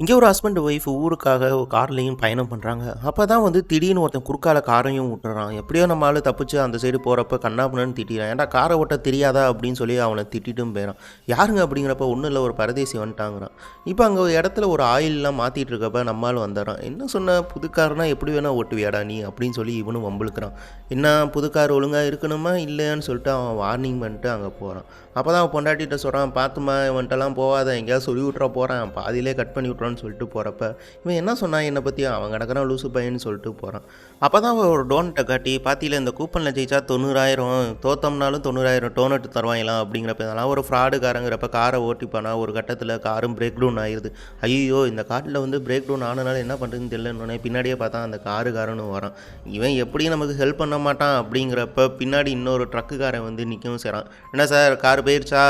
இங்கே ஒரு husband wife ஊருக்காக ஒரு கார்லேயும் பயணம் பண்ணுறாங்க. அப்போ தான் வந்து திடீர்னு ஒருத்தன் குறுக்கால காரையும் விட்டுறான். எப்படியோ நம்ம ஆளு தப்பிச்சு அந்த சைடு போகிறப்ப கண்ணாப்புன்னு திட்டிறான். ஏன்டா காரை ஓட்ட தெரியாதா அப்படின்னு சொல்லி அவனை திட்டிட்டும் போயிடான். யாருங்க அப்படிங்கிறப்ப ஒன்றும் இல்லை, ஒரு பரதேசி வந்துட்டாங்கிறான். இப்போ அங்கே ஒரு இடத்துல ஒரு ஆயிலெலாம் மாற்றிட்டு இருக்கப்ப நம்மால் வந்துடுறான். என்ன சொன்ன, புது கார்னா எப்படி வேணால் ஓட்டுவியாடா நீ அப்படின்னு சொல்லி இவனும் வம்பிழுக்கிறான். என்ன புது கார் ஒழுங்காக இருக்கணுமா இல்லையான்னு சொல்லிட்டு அவன் வார்னிங் பண்ணிட்டு அங்கே போகிறான். அப்போ தான் அவன் பொண்டாட்டிகிட்ட சொல்கிறான், பார்த்துமா இவன்ட்டெல்லாம் போகாத, எங்கேயாவது சொல்லி விட்ற போகிறான், பாதியிலே கட் பண்ணி விட்றான்னு சொல்லிட்டு போகிறப்ப இவன் என்ன சொன்னான் என்னை பற்றி, அவன் கிடக்கிறான் லூசு பையன்னு சொல்லிட்டு போகிறான். அப்போ தான் அவன் ஒரு டோனட்டை காட்டி, பாத்தியில் இந்த கூப்பனில் ஜெயிச்சா 90,000, தோத்தம்னாலும் 90,000 டோனட் தருவாங்களாம் அப்படிங்கிறப்ப இதெல்லாம் ஒரு ஃப்ராடுக்காரங்கிறப்ப காரை ஓட்டிப்பானா ஒரு கட்டத்தில் காரும் பிரேக் டவுன் ஆயிடுது. ஐயோ இந்த காட்டில் வந்து பிரேக் டவுன் ஆனனால என்ன பண்ணுறதுன்னு தெரியலன்னு பின்னாடியே பார்த்தா அந்த காருக்காரனும் வரான். இவன் எப்படி நமக்கு ஹெல்ப் பண்ண மாட்டான் அப்படிங்கிறப்ப பின்னாடி இன்னொரு ட்ரக்குக்காரன் வந்து நிற்கவும் செய்கிறான். என்ன சார் கார் போயிடுச்சா,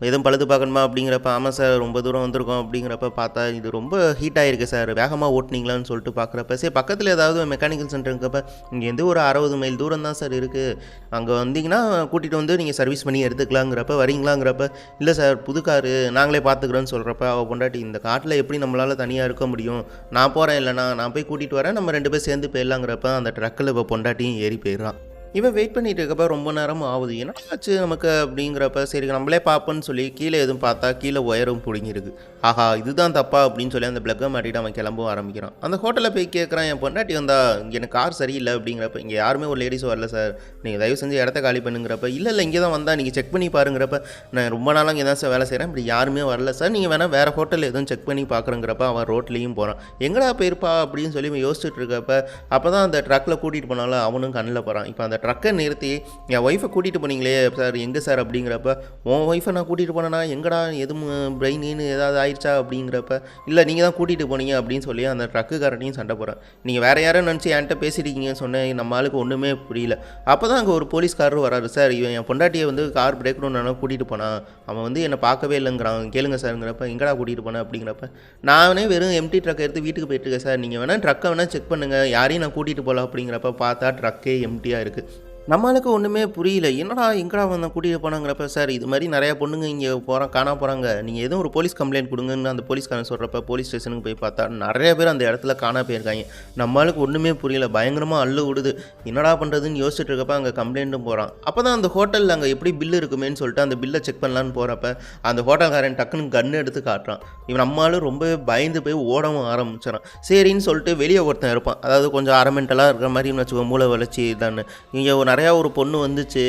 எதுவும் பழுது பார்க்கணுமா அப்படிங்கிறப்ப, ஆமாம் சார் ரொம்ப தூரம் வந்திருக்கோம் அப்படிங்கிறப்ப பார்த்தா இது ரொம்ப ஹீட் ஆகிருக்கு சார், வேகமாக ஓட்டினீங்களான்னு சொல்லிட்டு பார்க்குறப்ப, சரி பக்கத்தில் ஏதாவது மெக்கானிக்கல் சென்டர் இருக்கப்ப இங்கேருந்து ஒரு 60 மைல் தூரம் தான் சார் இருக்குது, அங்கே வந்தீங்கன்னா கூட்டிகிட்டு வந்து நீங்கள் சர்வீஸ் பண்ணி எடுத்துக்கலாங்கிறப்ப, வரீங்களாங்கிறப்ப, இல்லை சார் புது காரு நாங்களே பார்த்துக்குறோன்னு சொல்கிறப்ப அவள் பொண்டாட்டி, இந்த காட்டில் எப்படி நம்மளால் தனியாக இருக்க முடியும், நான் போகிறேன், இல்லைனா நான் போய் கூட்டிகிட்டு வரேன், நம்ம 2 பேர் சேர்ந்து போயிடலாங்கிறப்ப அந்த ட்ரக்கில் இப்போ பொண்டாட்டியும் ஏறி போயிடுறான். இவன் வெயிட் பண்ணிட்டு இருக்கப்ப ரொம்ப நேரம் ஆகுது, என்ன ஆச்சு நமக்கு அப்படிங்கிறப்ப, சரி நம்மளே பார்ப்போன்னு சொல்லி கீழே எதுவும் பார்த்தா கீழே ஒயரும் பிடிங்கிருக்கு. ஆஹா இதுதான் தப்பா அப்படின்னு சொல்லி அந்த பிளக்கை மாட்டிட்டு அவன் கிளம்பவும் ஆரம்பிக்கிறான். அந்த ஹோட்டலில் போய் கேட்குறான், என் பொண்டாட்டி வந்தா எனக்கு கார் சரியில்லை அப்படிங்கிறப்ப, இங்கே யாருமே ஒரு லேடிஸ் வரல சார், நீங்கள் தயவு செஞ்சு இடத்த காலி பண்ணுங்கிறப்ப, இல்லை இங்கே தான் வந்தால் நீங்கள் செக் பண்ணி பாருங்கிறப்ப, நான் ரொம்ப நாளாக இங்கே தான் சார் வேலை செய்கிறேன், இப்படி யாருமே வரல சார், நீங்கள் வேணால் வேறு ஹோட்டலில் எதுவும் செக் பண்ணி பார்க்குறங்கிறப்ப அவன் ரோட்லேயும் போகிறான். எங்கடா போயிருப்பா அப்படின்னு சொல்லி யோசிச்சுட்டு இருக்கப்ப, அப்போ தான் அந்த ட்ரக்கில் கூட்டிகிட்டு போனாலும் அவனும் கண்ணில் போகிறான். இப்போ அந்த ட்ரக்கை நிறுத்தி, என் ஒய்ஃபை கூட்டிகிட்டு போனீங்களே சார் எங்கே சார் அப்படிங்கிறப்ப, உன் ஒய்ஃபை நான் கூட்டிகிட்டு போனேன்னா எங்கடா எதுவும் பிரெயின்னு ஏதாவது ஆயிடுச்சா அப்படிங்கிறப்ப, இல்லை நீங்கள் தான் கூட்டிகிட்டு போனீங்க அப்படின்னு சொல்லி அந்த ட்ரக்குக்காரனையும் சண்டை போகிறேன். நீங்கள் வேறு யாரும் நினச்சி என்கிட்ட பேசியிருக்கீங்கன்னு சொன்னேன், நம்ம ஆளுக்கு ஒன்றுமே புரியல. அப்போ தான் அங்கே ஒரு போலீஸ்காரரும் வராரு. சார் இவன் என் பொண்டாட்டியை வந்து கார் பிரேக் டவுன் கூட்டிகிட்டு போனான், அவன் வந்து என்னை பார்க்கவே இல்லைங்கிறான், கேளுங்க சார்ங்கிறப்ப, எங்கடா கூட்டிகிட்டு போனேன் அப்படிங்கிறப்ப, நானே வெறும் எம்டி ட்ரக்கை எடுத்து வீட்டுக்கு போயிட்டுருக்கேன் சார், நீங்கள் வேணால் ட்ரக்கை வேணால் செக் பண்ணுங்கள், யாரையும் நான் கூட்டிகிட்டு போகலாம் அப்படிங்கிறப்ப பார்த்தா ட்ரக்கே எம்டியாக இருக்குது. நம்மளுக்கு ஒன்றுமே புரியல, என்னடா எங்கடா வந்தால் கூட்டிகிட்டு போனாங்கிறப்ப, சார் இது மாதிரி நிறையா பொண்ணுங்க இங்கே காணா போகிறாங்க, நீங்கள் எதுவும் ஒரு போலீஸ் கம்ப்ளைண்ட் கொடுங்கன்னு அந்த போலீஸ்காரன் சொல்கிறப்ப போலீஸ் ஸ்டேஷனுக்கு போய் பார்த்தா நிறைய பேர் அந்த இடத்துல காணா போயிருக்காங்க. நம்மளுக்கு ஒன்றுமே புரியல, பயங்கரமாக அள்ளு விடுது, என்னடா பண்ணுறதுன்னு யோசிச்சுட்டு இருக்கப்ப அங்கே கம்ப்ளைண்ட்டும் போகிறான். அப்போ தான் அந்த ஹோட்டலில் அங்கே எப்படி பில்லு இருக்குமேன்னு சொல்லிட்டு அந்த பில்லை செக் பண்ணலான்னு போகிறப்ப அந்த ஹோட்டல்காரன் டக்குன்னு கன்று எடுத்து காட்டுறான். இவன் நம்மளும் ரொம்ப பயந்து போய் ஓடவும் ஆரம்பிச்சிடான். சரின்னு சொல்லிட்டு வெளியே ஒருத்தன் இருப்பான், அதாவது கொஞ்சம் அரமெண்டலாக இருக்கிற மாதிரி வச்சுக்கோ, மூளை வளர்ச்சி தான். இங்கே நிறையா ஒரு பொண்ணு வந்துச்சு,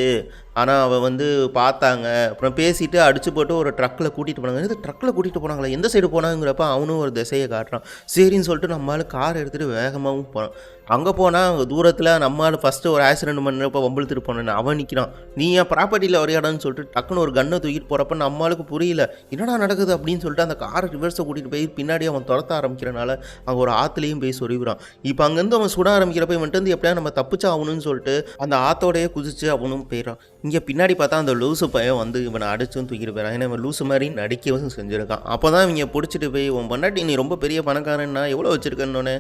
ஆனால் அவள் வந்து பார்த்தாங்க, அப்புறம் பேசிவிட்டு அடிச்சு போட்டு ஒரு ட்ரக்கில் கூட்டிகிட்டு போனாங்க. இது ட்ரக்கில் கூட்டிகிட்டு போனாங்களா, எந்த சைடு போனாங்கிறப்ப அவனும் ஒரு திசையை காட்டுறான். சரின்னு சொல்லிட்டு நம்மளால் கார் எடுத்துகிட்டு வேகமாகவும் போனான். அங்கே போனால் அங்கே தூரத்தில் நம்மளால் ஃபஸ்ட்டு ஒரு ஆக்சிடென்ட் பண்ணுறப்ப வம்பிழுத்துட்டு போனேன், அவன் நிற்கிறான். நீ என் ப்ராப்பர்ட்டியில் வரையாடான்னு சொல்லிட்டு டக்குன்னு ஒரு கன்னை தூக்கிட்டு போகிறப்ப நம்மளுக்கு புரியல, என்னடா நடக்குது அப்படின்னு சொல்லிட்டு அந்த காரை ரிவர்ஸை கூட்டிகிட்டு போய் பின்னாடி அவன் துரத்த ஆரம்பிக்கிறனால அங்கே ஒரு ஆற்றுலையும் போய் சொருகிறான். இப்போ அங்கேருந்து அவன் சுட ஆரம்பிக்கிறப்ப இவன்ட்டு வந்து எப்படியா நம்ம தப்பிச்சா ஆகணும்னு சொல்லிட்டு அந்த ஆத்தோடையே குதிச்சு அவனும் போயிடறான். இங்கே பின்னாடி பார்த்தா அந்த லூசு பையன் வந்து இவனை அடிச்சும் தூக்கிட்டு போயிடான். ஏன்னா இவன் லூசு மாதிரி நடிக்கவும் செஞ்சுருக்கான். அப்போ தான் இவங்க பிடிச்சிட்டு போய், உன் பொண்டாட்டி நீ ரொம்ப பெரிய பணக்காரன்னா எவ்வளோ வச்சுருக்கன்னொன்னே,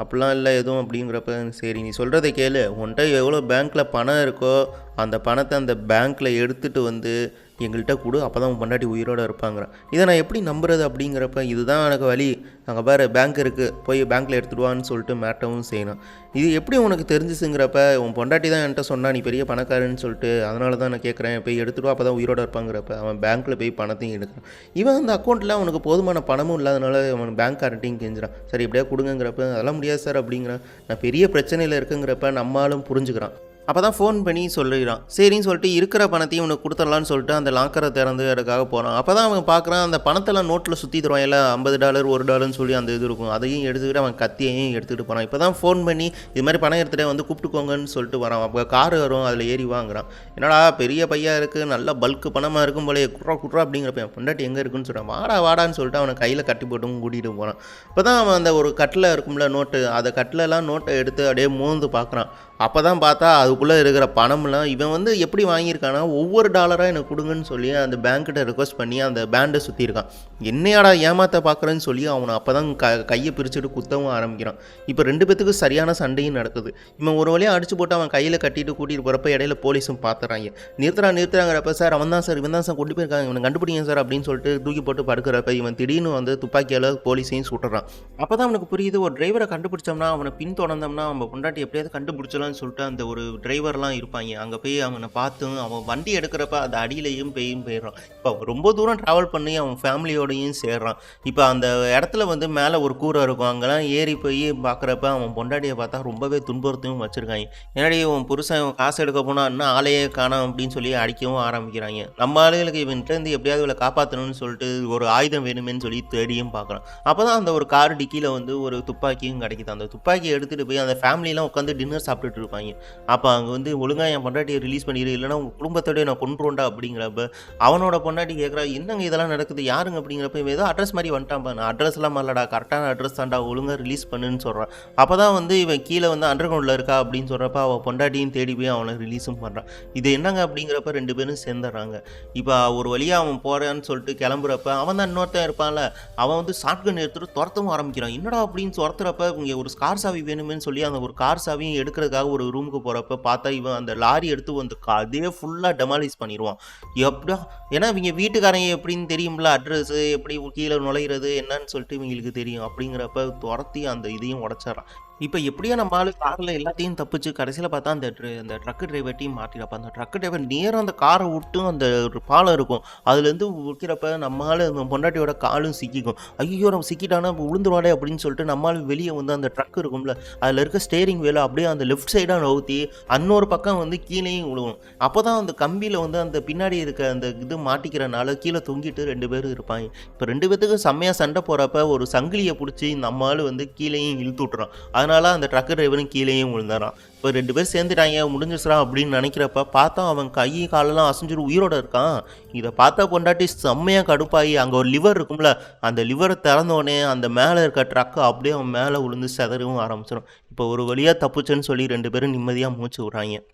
அப்படிலாம் இல்லை எதுவும் அப்படிங்கிறப்ப, சரி நீ சொல்கிறத கேளு, உன்கிட்ட எவ்வளோ பேங்க்கில் பணம் இருக்கோ அந்த பணத்தை அந்த பேங்க்கில் எடுத்துகிட்டு வந்து எங்கள்கிட்ட கொடு, அப்போ தான் உன் பொண்டாட்டி உயிரோடு இருப்பாங்கிறான். இதை நான் எப்படி நம்புறது அப்படிங்கிறப்ப, இதுதான் எனக்கு வழி, அங்கே பாரு பேங்க் இருக்குது, போய் பேங்க்கில் எடுத்துடுவான்னு சொல்லிட்டு மேட்டவும் செய்யணும். இது எப்படி உனக்கு தெரிஞ்சிச்சுங்கிறப்ப, உன் பொண்டாட்டி தான் என்கிட்ட சொன்னா நீ பெரிய பணக்காரன்னு சொல்லிட்டு, அதனால தான் நான் கேட்குறேன், போய் எடுத்துடுவா அப்போ தான் உயிரோடு இருப்பாங்கிறப்ப அவன் பேங்க்கில் போய் பணத்தையும் எடுக்கிறான். இவன் அந்த அக்கௌண்ட்டில் அவனுக்கு போதுமான பணமும் இல்லாதனால அவன் பேங்க்காரட்டையும் கெஞ்சுறான். சரி இப்படியே கொடுங்கிறப்ப, அதெல்லாம் முடியாது சார் அப்படிங்கிறான். நான் பெரிய பிரச்சனையில் இருக்குங்கிறப்ப நம்மளும் புரிஞ்சுக்கிறான். அப்போ தான் ஃபோன் பண்ணி சொல்லிடுறான். சரின்னு சொல்லிட்டு இருக்கிற பணத்தையும் உனக்கு கொடுத்துடலான்னு சொல்லிட்டு அந்த லாக்கரை திறந்து அதுக்காக போகிறான். அப்போ தான் அவன் பார்க்குறான், அந்த பணத்தெல்லாம் நோட்டில் சுற்றி தருவான், எல்லாம் $50 $1 சொல்லி அந்த இது இருக்கும், அதையும் எடுத்துக்கிட்டு அவன் கத்தியையும் எடுத்துகிட்டு போகிறான். இப்போ தான் ஃபோன் பண்ணி இது மாதிரி பணம் எடுத்துகிட்டு வந்து கூப்பிட்டுக்கோங்கன்னு சொல்லிட்டு வரான். அப்போ கார் வரும், அதில் ஏறி வாங்குறான். என்னடா பெரிய பையா இருக்குது, நல்ல பல்க்கு பணமாக இருக்கும் போலே, குட்ரா அப்படிங்கிறப்ப என் பொண்டாட்டி எங்கே இருக்குன்னு சொல்கிறான். வாடான்னு சொல்லிட்டு அவனை கையில் கட்டி போட்டும் கூட்டிகிட்டு போகிறான். இப்போ தான் அவன் அந்த ஒரு கட்டில் இருக்கும்ல நோட்டு, அதை கட்டிலெல்லாம் நோட்டை எடுத்து அப்படியே மோந்து பார்க்குறான். அப்போ தான் பார்த்தா அது அதுக்குள்ளே இருக்கிற பணம்லாம் இவன் வந்து எப்படி வாங்கியிருக்கான்னா ஒவ்வொரு டாலராக எனக்கு கொடுங்கன்னு சொல்லி அந்த பேங்க்கிட்ட ரெக்வஸ்ட் பண்ணி அந்த பேண்டை சுற்றிருக்கான். என்னையாடா ஏமாத்த பார்க்குறேன்னு சொல்லி அவனை அப்போ தான் கையை பிரிச்சுட்டு குத்தவும் ஆரம்பிக்கிறான். இப்போ 2 பேத்துக்கும் சரியான சண்டையும் நடக்குது. இவன் ஒரு வழியாக அடிச்சு போட்டு அவன் கையில் கட்டிட்டு கூட்டிகிட்டு போகிறப்ப இடையில போலீஸும் பார்த்துறாங்க. நிறுத்துறாங்கிறப்ப சார் அவன் தான் சார் இவன் தான் சார் கொண்டு போயிருக்காங்க இவனை கண்டுபிடிங்க சார் அப்படின்னு சொல்லிட்டு தூக்கி போட்டு படுக்கிறப்ப இவன் திடீர்னு வந்து துப்பாக்கியால் போலீஸையும் சுட்டுறான். அப்போ தான் அவனுக்கு புரியுது ஒரு டிரைவரை கண்டுபிடிச்சோம்னா அவனை பின்தொடர்ந்தோம்னா அவன் பொண்டாட்டி எப்படியாவது கண்டுபிடிச்சலாம்னு சொல்லிட்டு அந்த ஒரு டிரைவர்லாம் இருப்பாங்க. அங்கே போய் அவனை பார்த்தும் அவன் வண்டி எடுக்கிறப்ப அந்த அடியிலையும் போயிடுறான். இப்போ அவன் ரொம்ப தூரம் ட்ராவல் பண்ணி அவன் ஃபேமிலியோடையும் சேர்றான். இப்போ அந்த இடத்துல வந்து மேலே ஒரு கூரை இருக்கும். அங்கெல்லாம் ஏறி போய் பார்க்குறப்ப அவன் பொண்டாட்டியை பார்த்தா ரொம்பவே துன்புறுத்தவும் வச்சுருக்காங்க. ஏன்னாடி உன் புருஷன் காசு எடுக்க போனால் இன்னும் ஆளையே காணோம் அப்படின்னு சொல்லி அடிக்கவும் ஆரம்பிக்கிறாங்க. நம்ம ஆளுகளுக்கு இவன்கிட்டருந்து எப்படியாவது இவளை காப்பாற்றணும்னு சொல்லிட்டு ஒரு ஆயுதம் வேணுமேன்னு சொல்லி தேடியும் பார்க்குறான். அப்போ தான் அந்த ஒரு கார் டிக்கியில் வந்து ஒரு துப்பாக்கியும் கிடைக்குது. அந்த துப்பாக்கியை எடுத்துகிட்டு போய் அந்த ஃபேமிலியெலாம் உட்காந்து டின்னர் சாப்பிட்டுட்டு இருப்பாங்க. அப்போ அங்கே வந்து ஒழுங்காக என் பொண்டாட்டியை ரிலீஸ் பண்ணிடு இல்லைன்னா உங்கள் குடும்பத்தோடய நான் கொண்டுருவோண்டா அப்படிங்கிறப்ப அவனோட பொண்டாட்டி கேட்குறா என்னங்க இதெல்லாம் நடக்குது யாருங்க அப்படிங்கிறப்ப ஏதோ அட்ரஸ் மாதிரி வந்துட்டான். நான் அட்ரஸ்லாம் வரலடா கரெக்டான அட்ரஸ் தான்டா ஒழுங்காக ரிலீஸ் பண்ணுன்னு சொல்கிறான். அப்போ தான் வந்து இவன் கீழே வந்து அண்டர் கிரவுண்டில் இருக்கா அப்படின்னு சொல்கிறப்ப அவள் பொண்டாட்டியும் தேடி போய் அவனை ரிலீஸும் பண்ணுறான். இது என்னங்க அப்படிங்கிறப்ப 2 பேரும் சேர்ந்துடுறாங்க. இப்போ ஒரு வழியாக அவன் போகிறான்னு சொல்லிட்டு கிளம்புறப்ப அவன் தான் இன்னொருத்தன் இருப்பான்ல அவன் வந்து ஷாட்கன் எடுத்துகிட்டு துரத்தவும் ஆரம்பிக்கிறான். என்னடா அப்படின்னு துரத்துறப்ப இங்கே ஒரு கார் சாவி வேணுமேன்னு சொல்லி அந்த ஒரு கார் சாவியும் எடுக்கிறதுக்காக ஒரு ரூமுக்கு போகிறப்ப பார்த்தா இவன் அந்த லாரி எடுத்து வந்து அதே ஃபுல்லாக டெமாலிஷ் பண்ணிடுவான். எப்படா ஏன்னா இவங்க வீட்டுக்காரங்க எப்படின்னு தெரியும்ல அட்ரஸு எப்படி கீழே நுழையிறது என்னன்னு சொல்லிட்டு இவங்களுக்கு தெரியும். அப்படிங்கிறப்ப துரத்தி அந்த இதையும் உடச்சிட்றான். இப்போ எப்படியோ நம்ம ஆளு காரில் எல்லாத்தையும் தப்பிச்சு கடைசியில் பார்த்தா அந்த ட்ரக்கு டிரைவர்ட்டையும் மாட்டிடப்பா. அந்த ட்ரக்கு டிரைவர் நேராக அந்த காரை விட்டு அந்த ஒரு பாலம் இருக்கும் அதுலேருந்து விற்கிறப்ப நம்மளால் அந்த பொண்டாட்டியோட காலும் சிக்கிக்கும். ஐயோ நம்ம சிக்கிட்டானா விழுந்துருவாடே அப்படின்னு சொல்லிட்டு நம்மளால் வெளியே வந்து அந்த ட்ரக் இருக்கும்ல அதில் இருக்க ஸ்டேரிங் வேலை அப்படியே அந்த லெஃப்ட் சைடாக நவுத்தி இன்னொரு பக்கம் வந்து கீழேயும் விழுவும். அப்போ தான் அந்த கம்பியில் வந்து அந்த பின்னாடி இருக்க அந்த இது மாட்டிக்கிறனால கீழே தொங்கிட்டு 2 பேரும் இருப்பாங்க. இப்போ 2 பேத்துக்கு செம்மையாக சண்டை போகிறப்ப ஒரு சங்கிலியை பிடிச்சி நம்மளால் வந்து கீழேயும் இழுத்து விட்டுறான். அதனால அந்த ட்ரக் டிரைவரும் கீழேயும் விழுந்தாரான். இப்போ 2 பேர் சேர்ந்துட்டாங்க முடிஞ்சிச்சுரா அப்படின்னு நினைக்கிறப்ப பார்த்தா அவன் கை காலெல்லாம் அசைஞ்சிட்டு உயிரோட இருக்கான். இதை பார்த்தா பொண்டாட்டி செம்மையாக கடுப்பாகி அங்கே ஒரு லிவர் இருக்கும்ல அந்த லிவரை திறந்தோடனே அந்த மேலே இருக்க ட்ரக்கு அப்படியே அவன் மேலே விழுந்து செதறவும் ஆரம்பிச்சிடும். இப்போ ஒரு வழியாக தப்புச்சுன்னு சொல்லி 2 பேரும் நிம்மதியாக மூச்சு விட்றாங்க.